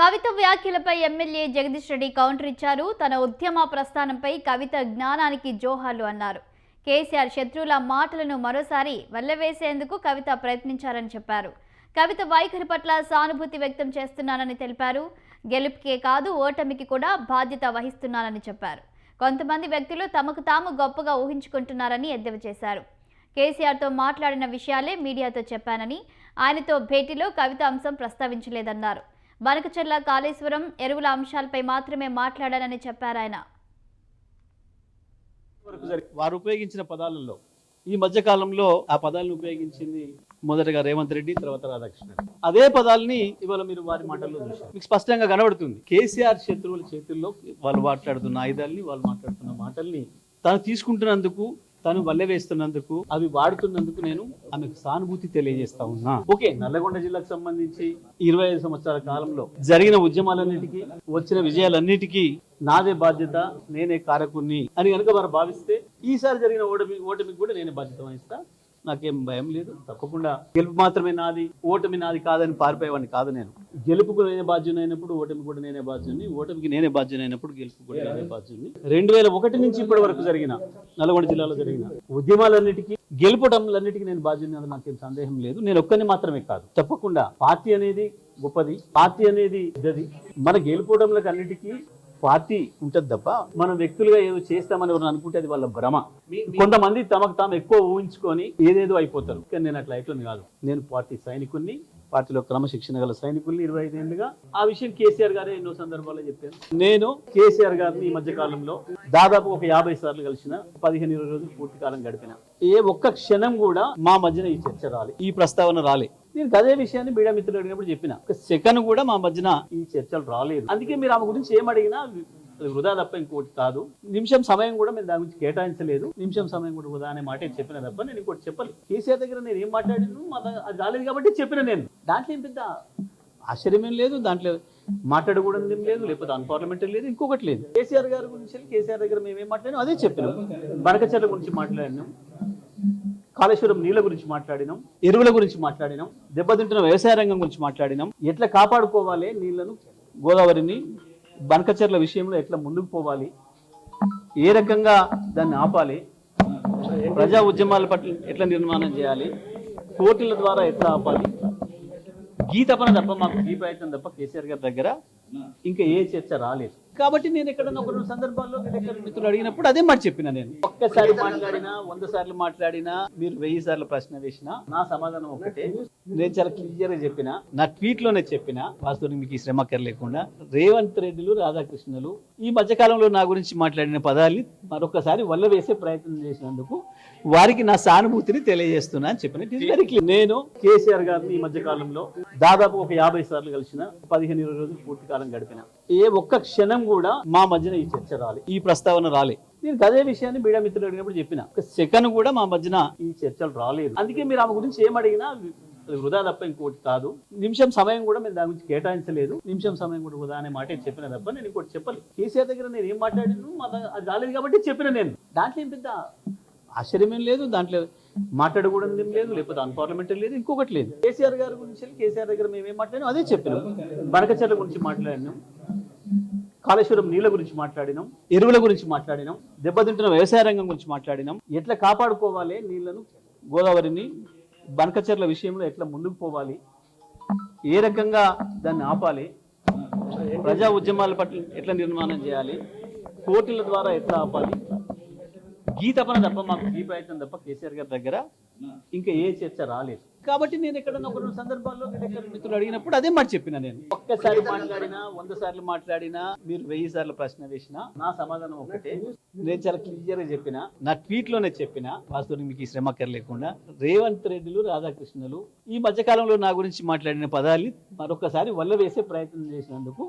కవిత వ్యాఖ్యలపై MLA Jagadish Reddy counter ఇచ్చారు. తన ఉద్యమ ప్రస్థానంపై కవిత జ్ఞానానికి జోహార్లు అన్నారు. కేసీఆర్ శత్రువుల మాటలను మరోసారి వల్లవేసేందుకు కవిత ప్రయత్నించారని చెప్పారు. కవిత వైఖరి పట్ల సానుభూతి వ్యక్తం చేస్తున్నానని తెలిపారు. గెలుపుకే కాదు ఓటమికి కూడా బాధ్యత వహిస్తున్నానని చెప్పారు. కొంతమంది వ్యక్తులు తమకు తాము గొప్పగా ఊహించుకుంటున్నారని ఎద్దేవా చేశారు. కేసీఆర్తో మాట్లాడిన విషయాలే మీడియాతో చెప్పానని, ఆయనతో భేటీలో కవిత అంశం ప్రస్తావించలేదన్నారు. బనకచెర్ల కాళేశ్వరం ఎరువుల అంశాలపై మాత్రమే మాట్లాడానని చెప్పారు ఆయన. వారు ఉపయోగించిన పదాలలో ఈ మధ్య కాలంలో ఆ పదాలను ఉపయోగించింది మొదటగా రేవంత్ రెడ్డి, తర్వాత రాధాకృష్ణ. అదే పదాలని ఇవాళ మీరు వారి మాటల్లో చూశారు. మీకు స్పష్టంగా కనబడుతుంది. కేసీఆర్ శత్రువుల చేతుల్లో వాళ్ళు మాట్లాడుతున్న ఆయుధాలని, వాళ్ళు మాట్లాడుతున్న మాటల్ని తను తీసుకుంటున్నందుకు, తను వల్లెవేస్తున్నందుకు, అవి వాడుతున్నందుకు నేను ఆమెకు సానుభూతి తెలియజేస్తా ఉన్నా. ఓకే, నల్లగొండ జిల్లాకు సంబంధించి 25 సంవత్సరాల కాలంలో జరిగిన ఉద్యమాలన్నిటికీ, వచ్చిన విజయాలన్నిటికీ నాదే బాధ్యత, నేనే కారకుణ్ణి అని కనుక వారు భావిస్తే ఈసారి జరిగిన ఓటమికి కూడా నేనే బాధ్యత వహిస్తా. నాకేం భయం లేదు. తప్పకుండా గెలుపు మాత్రమే నాది, ఓటమి నాది కాదని పారిపోయేవాడిని కాదు నేను. గెలుపుకు నేనే బాధ్యుని అయినప్పుడు ఓటమి కూడా నేనే బాధ్యుని, ఓటమికి నేనే బాధ్యుని అయినప్పుడు గెలుపు కూడా నేనే బాధ్యుని. 2001 నుంచి ఇప్పటి వరకు జరిగిన నల్గొండ జిల్లాలో జరిగిన ఉద్యమాలన్నిటికీ, గెలుపటంలన్నిటికీ నేను బాధ్యుని, అది నాకేం సందేహం లేదు. నేను ఒక్కరిని మాత్రమే కాదు, తప్పకుండా పార్టీ అనేది గొప్పది, పార్టీ అనేది పెద్దది. మన గెలుపటంలకు అన్నిటికీ పార్టీ ఉంటది తప్ప మనం వ్యక్తులుగా ఏదో చేస్తామని ఎవరు అనుకుంటే అది వాళ్ళ భ్రమ. కొంతమంది తమకు తాము ఎక్కువ ఊహించుకొని ఏదేదో అయిపోతారు. కానీ నేను అట్లా అయిపోయింది కాదు. నేను పార్టీ సైనికుల్ని, పార్టీలో క్రమశిక్షణ గల సైనికుల్ని 25 ఏళ్ళుగా. ఆ విషయం కేసీఆర్ గారే ఎన్నో సందర్భాల్లో చెప్పాను. నేను కేసీఆర్ గారిని ఈ మధ్య కాలంలో దాదాపు ఒక 50 సార్లు కలిసిన, 15-20 రోజులు పూర్తి కాలం గడిపిన. ఏ ఒక్క క్షణం కూడా మా మధ్యన ఈ చర్చ రాలే, ఈ ప్రస్తావన రాలే. నేను అదే విషయాన్ని మీడియా మిత్రులు అడిగినప్పుడు చెప్పిన. ఒక సెకండ్ కూడా మా మధ్యన ఈ చర్చలు రాలేదు. అందుకే మీరు ఆమె గురించి ఏమడిగినా అది వృధా తప్ప ఇంకోటి కాదు. నిమిషం సమయం కూడా మేము దాని గురించి కేటాయించలేదు. నిమిషం సమయం కూడా వృధా అనే మాట చెప్పిన తప్ప నేను ఇంకోటి చెప్పలేదు. కేసీఆర్ దగ్గర నేను ఏం మాట్లాడిను అది రాలేదు కాబట్టి చెప్పిన. నేను దాంట్లో ఏం పెద్ద ఆశ్చర్యమేం లేదు, దాంట్లో మాట్లాడకూడదు ఏం లేదు, లేకపోతే అన్పార్లమెంటరీ లేదు, ఇంకొకటి లేదు. కేసీఆర్ గారి గురించి, కేసీఆర్ దగ్గర మేమేం మాట్లాడినాం అదే చెప్పినాం. బనకచెర్ల గురించి మాట్లాడినాం, కాళేశ్వరం నీళ్ల గురించి మాట్లాడినాం, ఎరువుల గురించి మాట్లాడినాం, దెబ్బతింటున్న వ్యవసాయ రంగం గురించి మాట్లాడినాం, ఎట్లా కాపాడుకోవాలి నీళ్లను, గోదావరిని, బనకచెర్ల విషయంలో ఎట్లా ముందుకు పోవాలి, ఏ రకంగా దాన్ని ఆపాలి, ప్రజా ఉద్యమాల పట్ల ఎట్లా నిర్మాణం చేయాలి, కోర్టుల ద్వారా ఎట్లా ఆపాలి, ఈ తపన తప్ప, మాకు ఈ ప్రయత్నం తప్ప కేసీఆర్ గారి దగ్గర ఇంకా ఏ చర్చ రాలేదు. కాబట్టి నేను ఎక్కడన్నా ఒక 2 సందర్భాల్లో మిత్రులు అడిగినప్పుడు అదే మాట చెప్పిన. నేను ఒక్కసారి మాట్లాడినా, 100 సార్లు మాట్లాడినా, మీరు 1000 సార్లు ప్రశ్న వేసినా నా సమాధానం ఒకటే. నేను చాలా క్లియర్ గా చెప్పిన, నా ట్వీట్ లోనే చెప్పిన. వాస్తవానికి మీకు ఈ శ్రమకర లేకుండా రేవంత్ రెడ్డిలు, రాధాకృష్ణలు ఈ మధ్యకాలంలో నా గురించి మాట్లాడిన పదాల్ని మరొకసారి వల్ల వేసే ప్రయత్నం చేసినందుకు వారికి నా సానుభూతిని తెలియజేస్తున్నా అని చెప్పిన. నేను కేసీఆర్ గారిని ఈ మధ్య కాలంలో దాదాపు ఒక 50 సార్లు కలిసిన, 15-20 రోజులు పూర్తి కాలం గడిపిన. ఏ ఒక్క క్షణం కూడా మా మధ్యన ఈ చర్చ రాలే, ఈ ప్రస్తావన రాలే. నేను అదే విషయాన్ని మీడియా మిత్రులు అడిగినప్పుడు చెప్పిన. ఒక సెకండ్ కూడా మా మధ్యన ఈ చర్చలు రాలేదు. అందుకే మీరు ఆమె గురించి ఏమడిగినా అది వృధా తప్ప ఇంకోటి కాదు. నిమిషం సమయం కూడా మేము దాని గురించి కేటాయించలేదు. నిమిషం సమయం కూడా వృధా అనే మాట చెప్పిన తప్ప నేను ఇంకోటి చెప్పలేదు. కేసీఆర్ దగ్గర నేను ఏం మాట్లాడిను అది రాలేదు కాబట్టి చెప్పిన. నేను దాంట్లో ఏం పెద్ద ఆశ్చర్యమేం లేదు, దాంట్లో మాట్లాడకూడదు ఏం లేదు, లేకపోతే అన్పార్లమెంటరీ లేదు, ఇంకొకటి లేదు. కేసీఆర్ గారి గురించి, కేసీఆర్ దగ్గర మేమేం మాట్లాడినాం అదే చెప్పినాం. బనకచెర్ల గురించి మాట్లాడినాం, కాళేశ్వరం నీళ్ల గురించి మాట్లాడినాం, ఎరువుల గురించి మాట్లాడినాం, దెబ్బతింటున్న వ్యవసాయ రంగం గురించి మాట్లాడినాం, ఎట్లా కాపాడుకోవాలి నీళ్లను, గోదావరిని, బనకచెర్ల విషయంలో ఎట్లా ముందుకు పోవాలి, ఏ రకంగా దాన్ని ఆపాలి, ప్రజా ఉద్యమాల పట్ల ఎట్లా నిర్మాణం చేయాలి, కోర్టుల ద్వారా ఎట్లా ఆపాలి, ఈ తపన తప్ప, మాకు ఈ ప్రయత్నం తప్ప కేసీఆర్ గారి దగ్గర ఇంకా ఏ చర్చ రాలేదు. కాబట్టి నేను ఎక్కడన్నా ఒక 2 సందర్భాల్లో మిత్రులు అడిగినప్పుడు అదే మాట చెప్పిన. నేను ఒక్కసారి మాట్లాడినా, 100 సార్లు మాట్లాడినా, మీరు 1000 సార్లు ప్రశ్న వేసినా నా సమాధానం ఒకటే. నేను చాలా క్లియర్ గా చెప్పిన, నా ట్వీట్ లోనే చెప్పిన. వాస్తవానికి మీకు ఈ శ్రమకర లేకుండా రేవంత్ రెడ్డిలు, రాధాకృష్ణలు ఈ మధ్యకాలంలో నా గురించి మాట్లాడిన పదాల్ని మరొకసారి వల్ల వేసే ప్రయత్నం చేసినందుకు